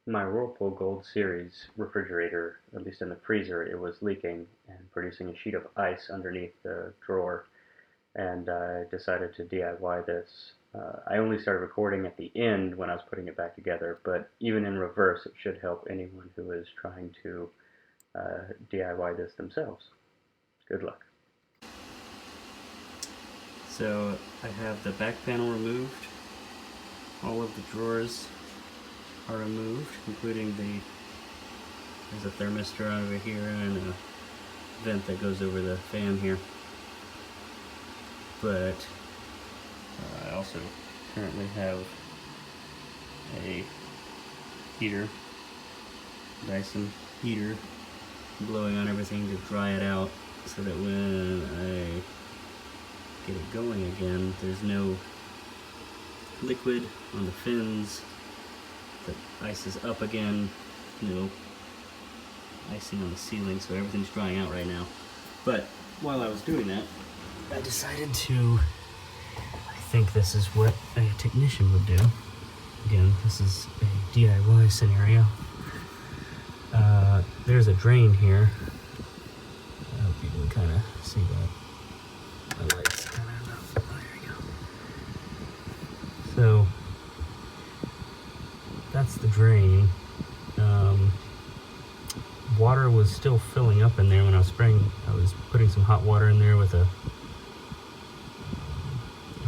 My Whirlpool Gold Series refrigerator, at least in the freezer, it was leaking and producing a sheet of ice underneath the drawer, and I decided to DIY this. I only started recording at the end when I was putting it back together, but even in reverse, it should help anyone who is trying to DIY this themselves. Good luck. So I have the back panel removed. All of the drawers are removed, including there's a thermistor over here and a vent that goes over the fan here. But I also currently have a heater, Dyson heater, blowing on everything to dry it out so that when I get it going again, there's no liquid on the fins. The ice is up again, no icing on the ceiling, so everything's drying out right now. But while I was doing that, I decided to, I think this is what a technician would do. Again, this is a DIY scenario. There's a drain here. I hope you can kind of see that. The light's kind of, oh, there you go. So, that's the drain. Water was still filling up in there when I was spraying. I was putting some hot water in there with a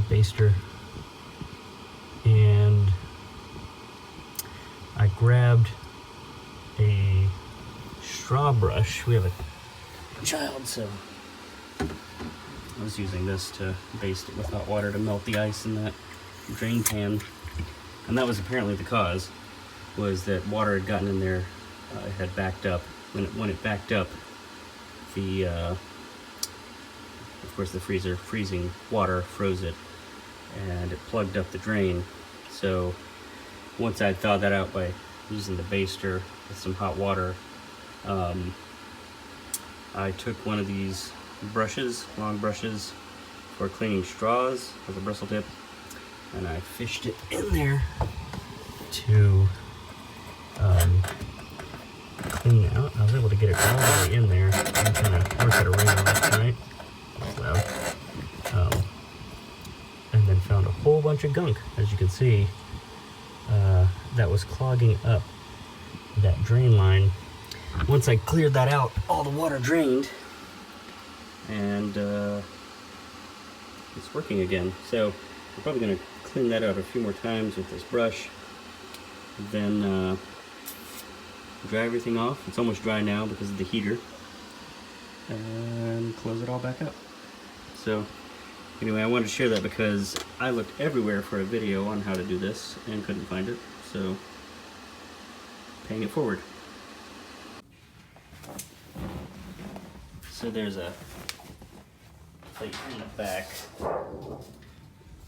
baster, and I grabbed a straw brush. We have a child, so I was using this to baste it with hot water to melt the ice in that drain pan. And that was apparently the cause, was that water had gotten in there, it had backed up. When it backed up, of course the freezing water froze it, and it plugged up the drain. So once I'd thawed that out by using the baster with some hot water, I took one of these brushes, long brushes for cleaning straws with a bristle tip, and I fished it in there to clean out. I was able to get it all the way in there and kind of work it around, right? So, and then found a whole bunch of gunk, as you can see, that was clogging up that drain line. Once I cleared that out, all the water drained, and it's working again. So I'm probably going to clean that out a few more times with this brush, then dry everything off. It's almost dry now because of the heater, and close it all back up. So anyway, I wanted to share that because I looked everywhere for a video on how to do this and couldn't find it, so paying it forward. So there's a plate in the back,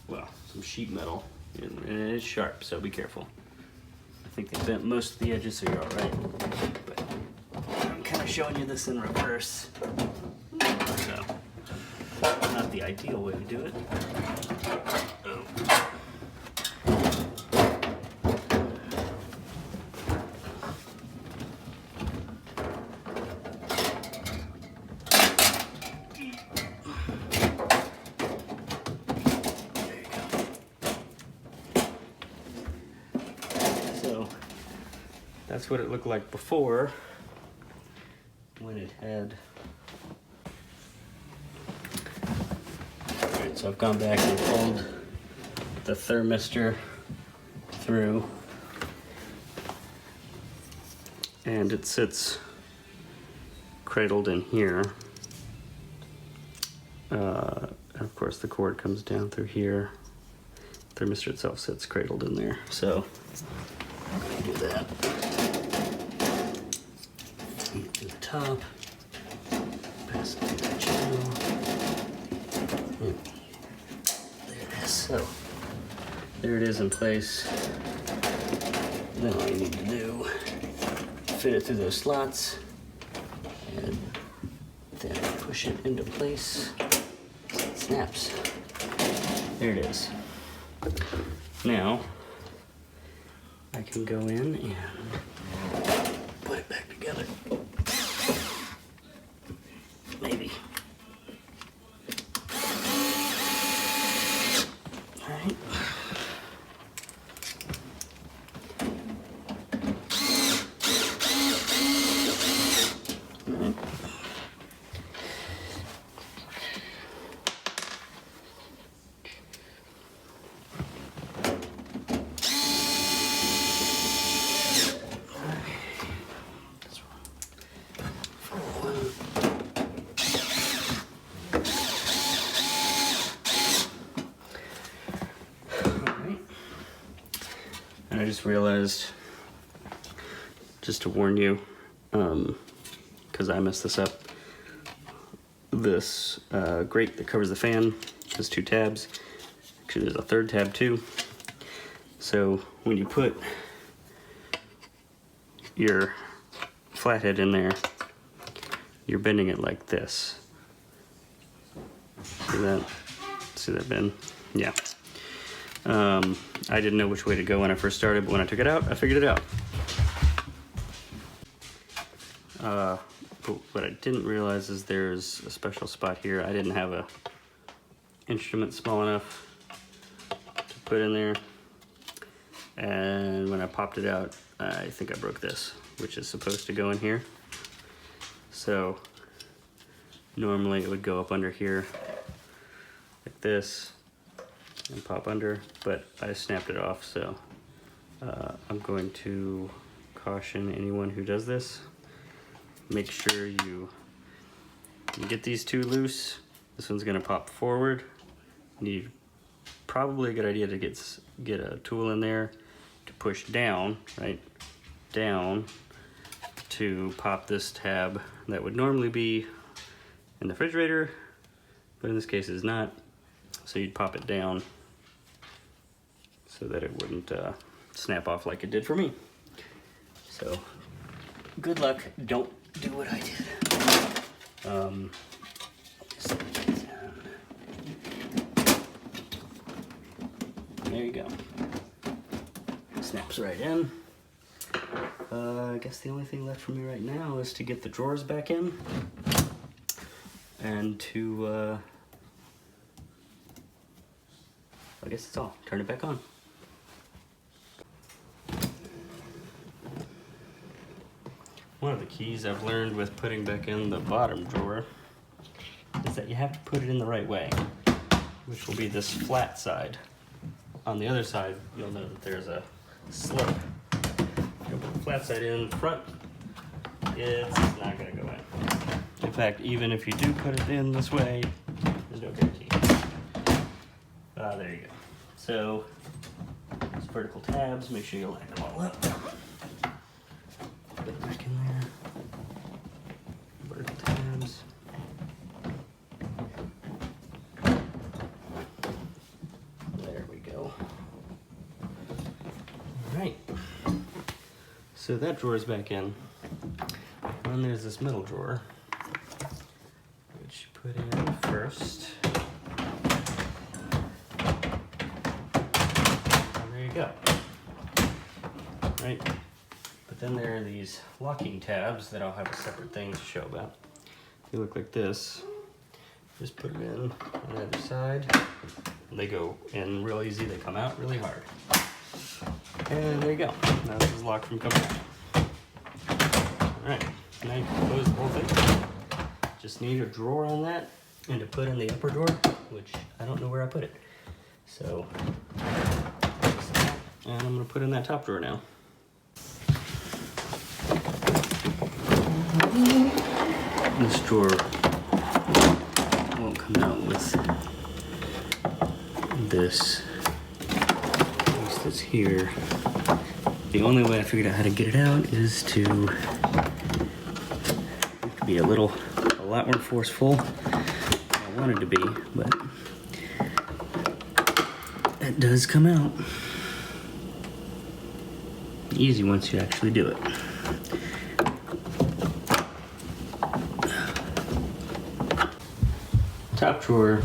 well, some sheet metal, and it is sharp, so be careful. I think they bent most of the edges, so you're all right. But I'm kind of showing you this in reverse, so not the ideal way to do it. Oh. That's what it looked like before, when it had. Alright, so I've gone back and pulled the thermistor through, and it sits cradled in here. And of course the cord comes down through here. The thermistor itself sits cradled in there. So I'm going to do that. Get to the top, pass it through the channel, and there it is. So there it is in place. Then all you need to do, fit it through those slots, and then push it into place so it snaps. There it is. Now I can go in and put it back together. Maybe. All right. And I just realized, just to warn you, because I messed this up, this grate that covers the fan has 2 tabs. Actually, there's a 3rd tab too. So when you put your flathead in there, you're bending it like this. See that? See that bend? Yeah. I didn't know which way to go when I first started, but when I took it out, I figured it out. But what I didn't realize is there's a special spot here. I didn't have a instrument small enough to put in there. And when I popped it out, I think I broke this, which is supposed to go in here. So normally it would go up under here like this and pop under, but I snapped it off. So I'm going to caution anyone who does this. Make sure you get these 2 loose. This one's gonna pop forward. Need probably a good idea to get a tool in there to push down, right? Down to pop this tab that would normally be in the refrigerator, but in this case it's not. So you'd pop it down so that it wouldn't snap off like it did for me. So good luck, don't do what I did. There you go. Snaps right in. I guess the only thing left for me right now is to get the drawers back in and to, I guess that's all. Turn it back on. One of the keys I've learned with putting back in the bottom drawer is that you have to put it in the right way, which will be this flat side. On the other side, you'll know that there's a slip. You'll put the flat side in front, it's not gonna go in. In fact, even if you do put it in this way, there's no guarantee. There you go. So, these vertical tabs, make sure you line them all up. Put it back in there. Vertical tabs. There we go. All right. So that drawer is back in. And then there's this middle drawer, which you put in first. And there you go. Right. But then there are these locking tabs that I'll have a separate thing to show about. They look like this. Just put them in on either side. They go in real easy, they come out really hard. And there you go. Now this is locked from coming out. Alright, now you can close the whole thing. Just need a drawer on that and to put in the upper drawer, which I don't know where I put it. So, and I'm gonna put in that top drawer now. This drawer won't come out with this, at least it's here. The only way I figured out how to get it out is to be a lot more forceful than I wanted to be, but it does come out. Easy once you actually do it. Top drawer,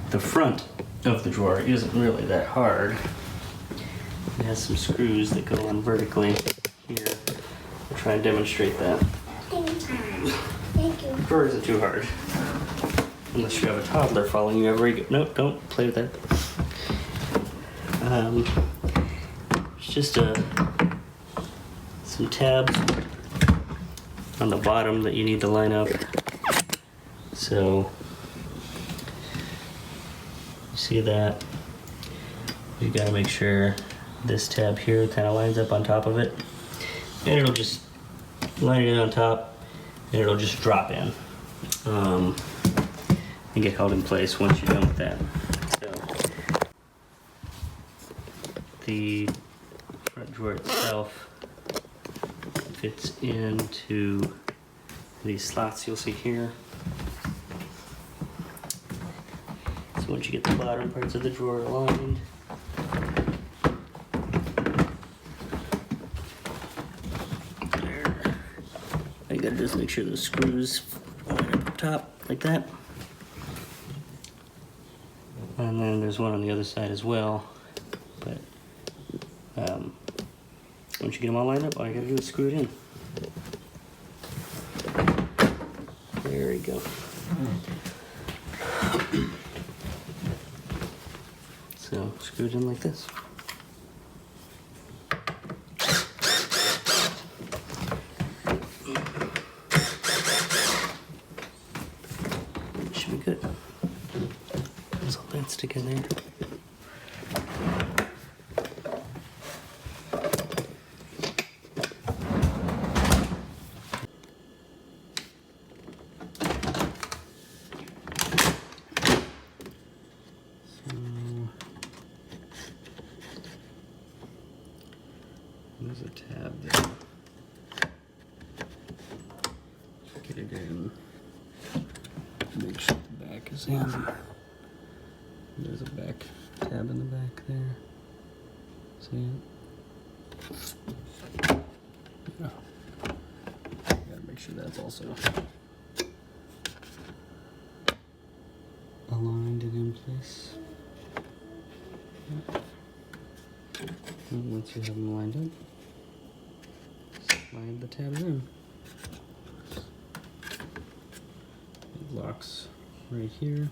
the front of the drawer isn't really that hard. It has some screws that go on vertically here. I'll try and demonstrate that. Thank you. Or is it too hard? Unless you have a toddler following you everywhere you go. No, don't play with that. It's just some tabs on the bottom that you need to line up. So, you see that? You gotta make sure this tab here kind of lines up on top of it. And it'll just line it on top and it'll just drop in. And get held in place once you're done with that. So, the front drawer itself fits into these slots you'll see here. So once you get the bottom parts of the drawer aligned, there. I gotta just make sure the screws line up top like that. And then there's one on the other side as well. But once you get them all lined up, all you gotta do is screw it in. There we go. So screw it in like this. Should be good. So that's together. There's a tab there. Get it in. Make sure the back is in. There's a back tab in the back there. See it? Yeah. Gotta make sure that's also aligned and in place. Yep. And once you have them lined up, slide the tabs in. It locks right here.